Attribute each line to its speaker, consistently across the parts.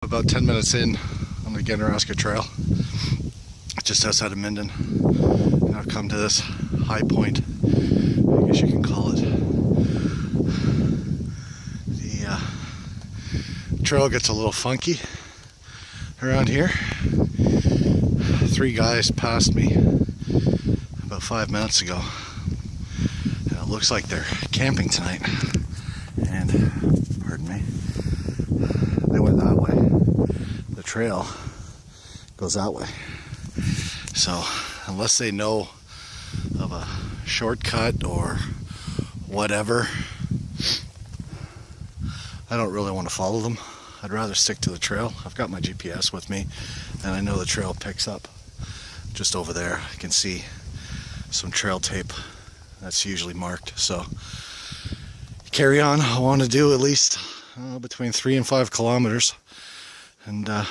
Speaker 1: About 10 minutes in on the Ganaraska trail, just outside of Minden, and I've come to this high point, I guess you can call it. The trail gets a little funky around here. 3 guys passed me about 5 minutes ago, and it looks like they're camping tonight, and pardon me, they went that way. The trail goes that way, so unless they know of a shortcut or whatever, I don't really want to follow them. I'd rather stick to the trail. I've got my GPS with me, and I know the trail picks up just over there. I can see some trail tape that's usually marked, so carry on. I want to do at least between 3 and 5 kilometers, and we'll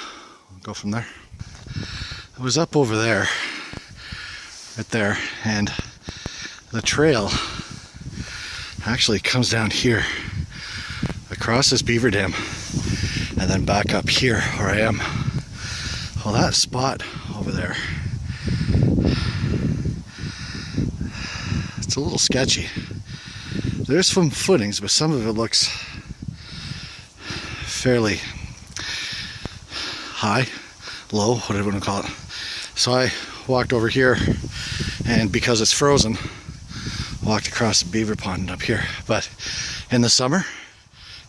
Speaker 1: go from there. I was up over there, right there, and the trail actually comes down here across this beaver dam and then back up here where I am. Well, that spot over there, it's a little sketchy. There's some footings, but some of it looks fairly high, low, whatever you want to call it. So I walked over here, and because it's frozen, walked across the beaver pond up here. But in the summer,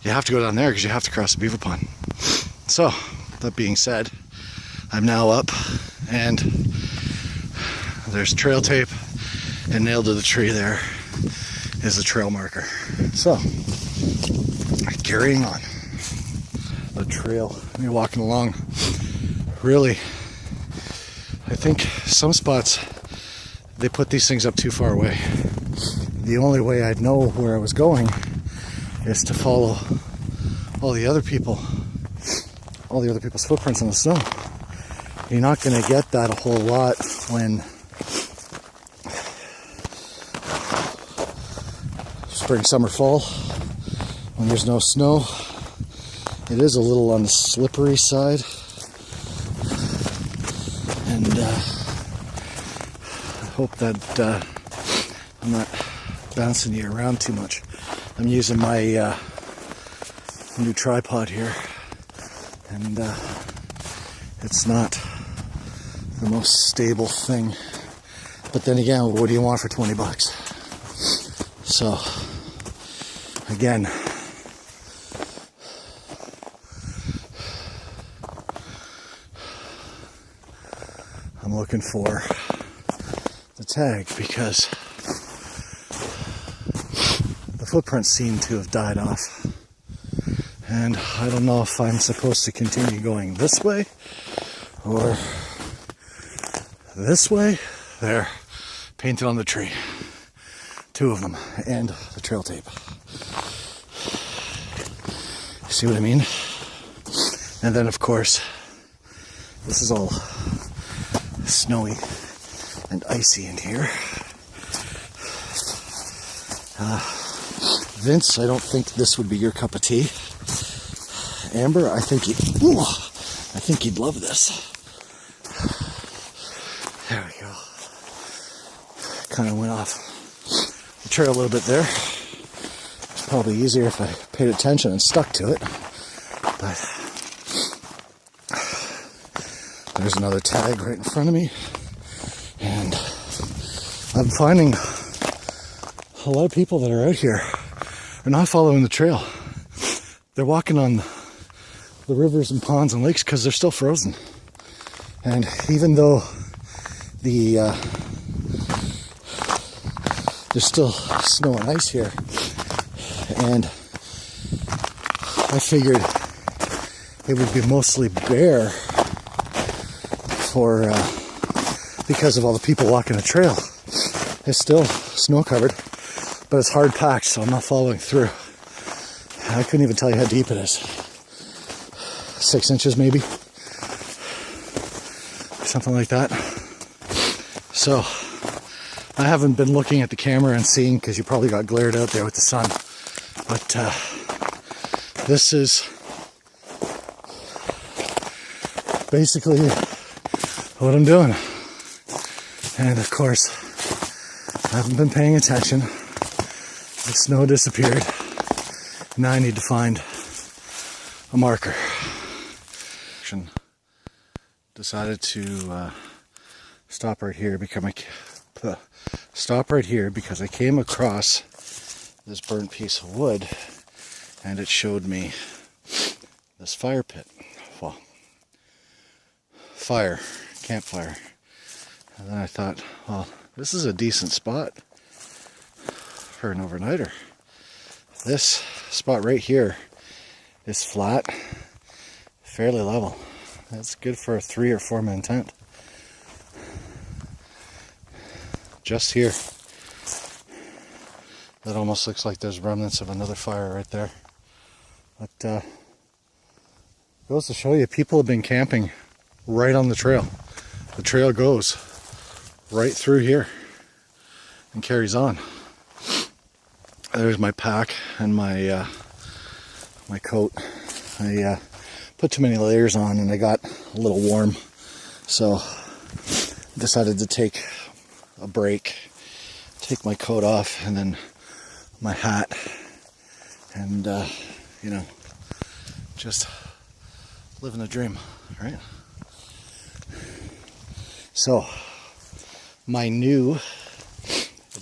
Speaker 1: you have to go down there because you have to cross the beaver pond. So that being said, I'm now up, and there's trail tape, and nailed to the tree there is the trail marker. So carrying on the trail, you're walking along. Really, I think some spots they put these things up too far away. The only way I'd know where I was going is to follow all the other people's footprints in the snow. You're not going to get that a whole lot when spring, summer, fall, when there's no snow. It is a little on the slippery side, and I hope that I'm not bouncing you around too much. I'm using my new tripod here, and it's not the most stable thing, but then again, what do you want for 20 bucks? So again, I'm looking for the tag because the footprints seem to have died off, and I don't know if I'm supposed to continue going this way or this way. They're painted on the tree, 2 of them, and the trail tape. See what I mean? And then of course, this is all snowy and icy in here. Vince, I don't think this would be your cup of tea. Amber, I think you'd love this. There we go. Kind of went off the trail a little bit there. It's probably easier if I paid attention and stuck to it. But there's another tag right in front of me, and I'm finding a lot of people that are out here are not following the trail. They're walking on the rivers and ponds and lakes because they're still frozen. And even though there's still snow and ice here, and I figured it would be mostly bare because of all the people walking the trail. It's still snow covered, but it's hard packed, so I'm not following through. I couldn't even tell you how deep it is. 6 inches maybe, something like that. So I haven't been looking at the camera and seeing, because you probably got glared out there with the sun, but this is basically what I'm doing. And of course, I haven't been paying attention. The snow disappeared. Now I need to find a marker. Decided to stop right here because I came across this burnt piece of wood, and it showed me this fire pit. Well, campfire. And then I thought, well, this is a decent spot for an overnighter. This spot right here is flat, fairly level. That's good for a 3 or 4 man tent. Just here. That almost looks like there's remnants of another fire right there. But goes to show you, people have been camping right on the trail. The trail goes right through here and carries on. There's my pack and my my coat. I put too many layers on and I got a little warm, so decided to take a break, take my coat off and then my hat, and you know, just living a dream, right? So my new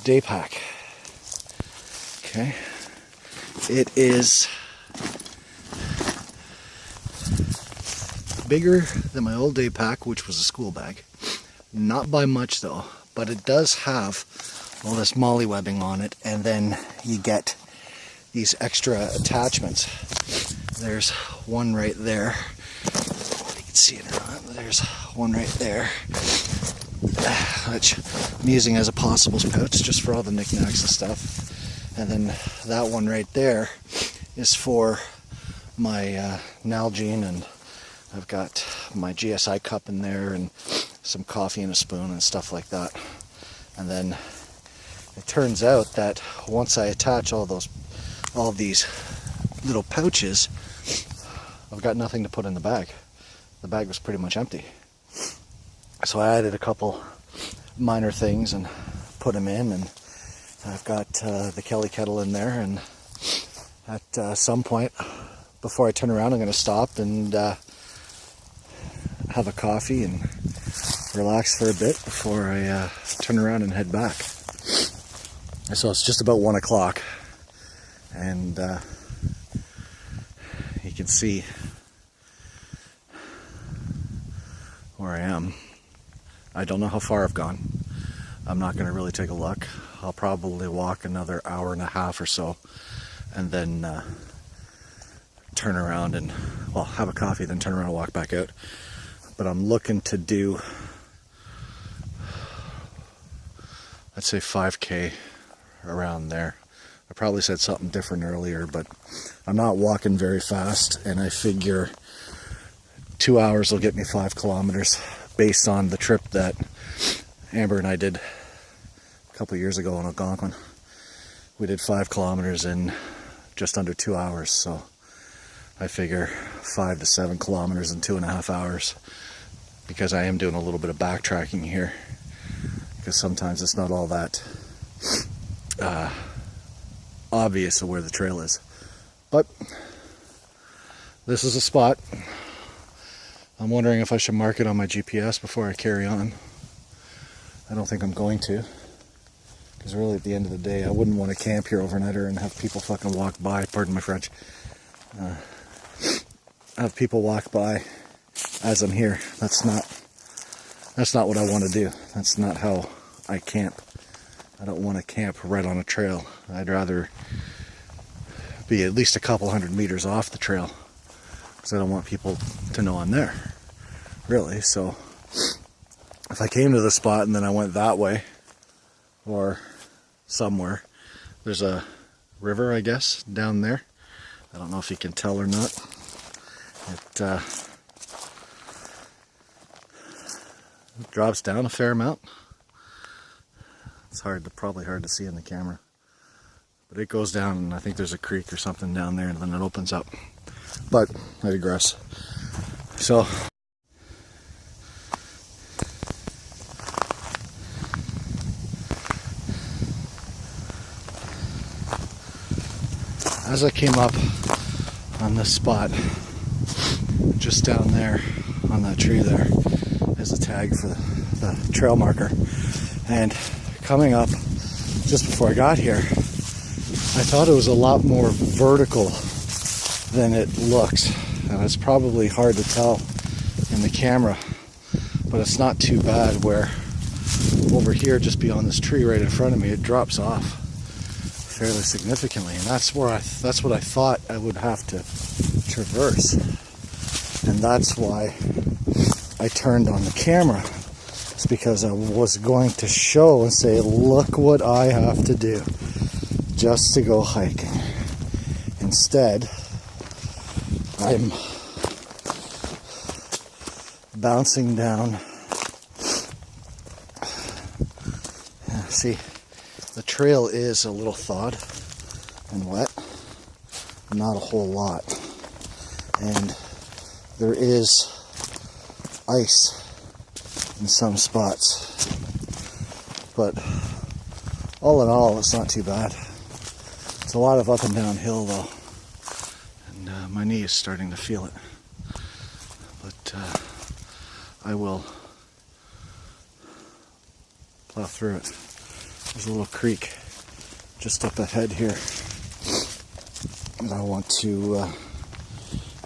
Speaker 1: day pack, okay, it is bigger than my old day pack, which was a school bag. Not by much though, but it does have all this MOLLE webbing on it, and then you get these extra attachments. There's one right there. You can see it or not. There's one right there, which I'm using as a possibles pouch just for all the knickknacks and stuff. And then that one right there is for my Nalgene, and I've got my GSI cup in there and some coffee and a spoon and stuff like that. And then it turns out that once I attach all these little pouches, I've got nothing to put in the bag. The bag was pretty much empty. So I added a couple minor things and put them in, and I've got the Kelly kettle in there, and at some point before I turn around I'm going to stop and have a coffee and relax for a bit before I turn around and head back. So it's just about 1 o'clock, and you can see where I am. I don't know how far I've gone. I'm not going to really take a look. I'll probably walk another hour and a half or so, and then turn around and, well, have a coffee, then turn around and walk back out. But I'm looking to do, I'd say 5K around there. I probably said something different earlier, but I'm not walking very fast, and I figure 2 hours will get me 5 kilometers based on the trip that Amber and I did a couple years ago in Algonquin. We did 5 kilometers in just under 2 hours, so I figure 5 to 7 kilometers in 2.5 hours, because I am doing a little bit of backtracking here, because sometimes it's not all that obvious of where the trail is. But this is a spot. I'm wondering if I should mark it on my GPS before I carry on. I don't think I'm going to, because really at the end of the day I wouldn't want to camp here overnighter and have people fucking walk by, pardon my French, have people walk by as I'm here. That's not what I want to do. That's not how I camp. I don't want to camp right on a trail. I'd rather be at least a couple 100 meters off the trail, because I don't want people to know I'm there, really. So if I came to the spot and then I went that way or somewhere, there's a river, I guess, down there. I don't know if you can tell or not. It drops down a fair amount. It's probably hard to see in the camera, but it goes down, and I think there's a creek or something down there, and then it opens up. But I digress. So as I came up on this spot, just down there on that tree there is a tag for the trail marker. And coming up just before I got here, I thought it was a lot more vertical than it looks. And it's probably hard to tell in the camera, but it's not too bad where over here, just beyond this tree right in front of me, it drops off fairly significantly. And that's what I thought I would have to traverse. And that's why I turned on the camera. It's because I was going to show and say, look what I have to do just to go hiking. Instead, I'm bouncing down. See, the trail is a little thawed and wet, not a whole lot. And there is ice in some spots, but all in all, it's not too bad. It's a lot of up and down hill though, and my knee is starting to feel it. But I will plow through it. There's a little creek just up ahead here, and I want to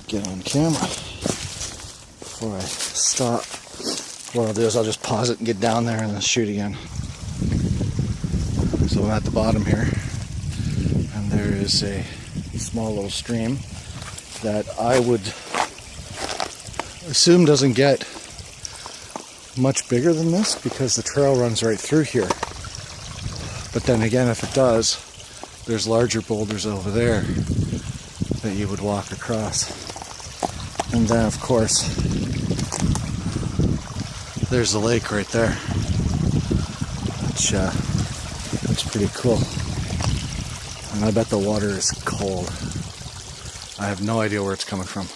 Speaker 1: get on camera before I stop. What I'll do is I'll just pause it and get down there and then shoot again. So I'm at the bottom here, and there is a small little stream that I would assume doesn't get much bigger than this because the trail runs right through here. But then again, if it does, there's larger boulders over there that you would walk across. And then of course, there's the lake right there, which looks pretty cool. And I bet the water is cold. I have no idea where it's coming from.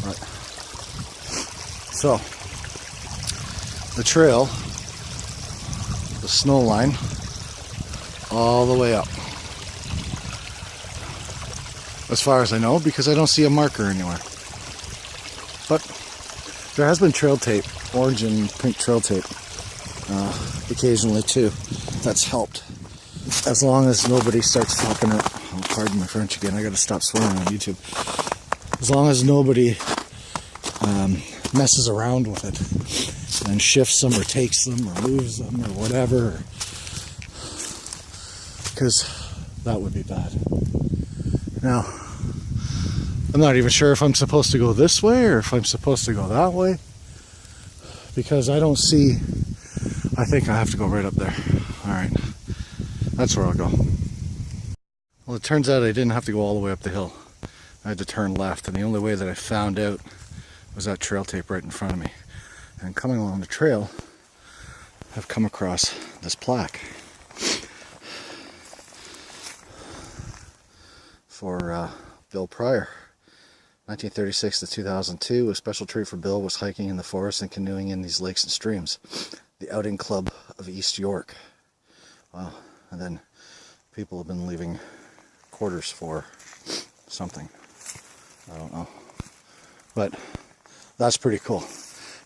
Speaker 1: But, so, the trail, the snow line, all the way up. As far as I know, because I don't see a marker anywhere. But there has been trail tape, orange and pink trail tape, occasionally too. That's helped. As long as nobody starts fucking it. Oh, pardon my French again, I gotta stop swearing on YouTube. As long as nobody messes around with it and shifts them or takes them or moves them or whatever, because that would be bad. Now, I'm not even sure if I'm supposed to go this way or if I'm supposed to go that way, because I don't see. I think I have to go right up there. Alright, that's where I'll go. Well, it turns out I didn't have to go all the way up the hill. I had to turn left, and the only way that I found out was that trail tape right in front of me. And coming along the trail, I've come across this plaque for Bill Pryor. 1936 to 2002, a special treat for Bill was hiking in the forest and canoeing in these lakes and streams. The Outing Club of East York. Wow. And then people have been leaving quarters for something. I don't know. But that's pretty cool.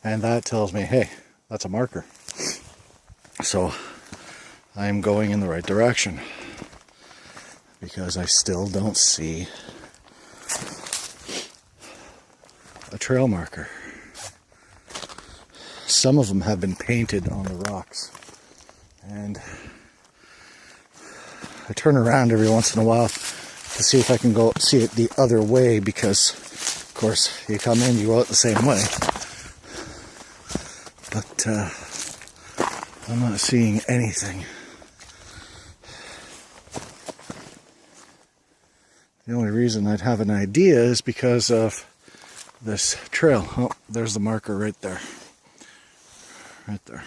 Speaker 1: And that tells me, hey, that's a marker. So I'm going in the right direction, because I still don't see a trail marker. Some of them have been painted on the rocks, and I turn around every once in a while to see if I can go see it the other way, because of course you come in, you go out the same way, but I'm not seeing anything. The only reason I'd have an idea is because of this trail. Oh, there's the marker right there. Right there.